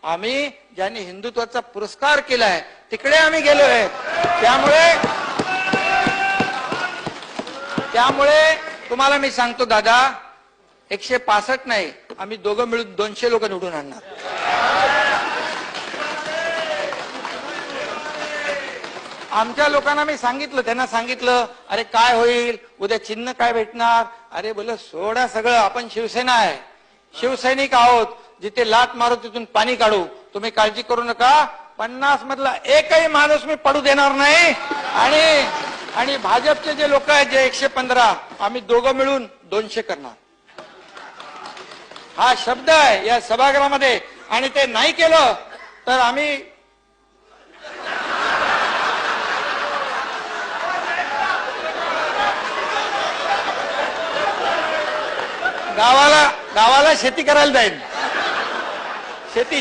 आम्ही ज्यांनी हिंदुत्वाचा पुरस्कार केलाय तिकडे आम्ही गेलोय। त्यामुळे तुम्हाला मी सांगतो दादा, 165 नाही, आम्ही दोघं मिळून 200 लोक निवडून आणणार। आमच्या लोकांना मी सांगितलं, त्यांना सांगितलं, अरे काय होईल उद्या, चिन्ह काय भेटणार? अरे बोल सोडा सगळं, आपण शिवसेना आहे, शिवसैनिक आहोत, जिथे लात मारू तिथून पाणी काढू, तुम्ही काळजी करू नका। 50 मधला एकही माणूस मी पडू देणार नाही। आणि भाजपचे जे लोक आहेत, जे 115, आम्ही दोघं मिळून 200 करणार, हा शब्द आहे या सभागृहामध्ये। आणि ते नाही केलं तर आम्ही गावाला शेती करायला जाईल। शेती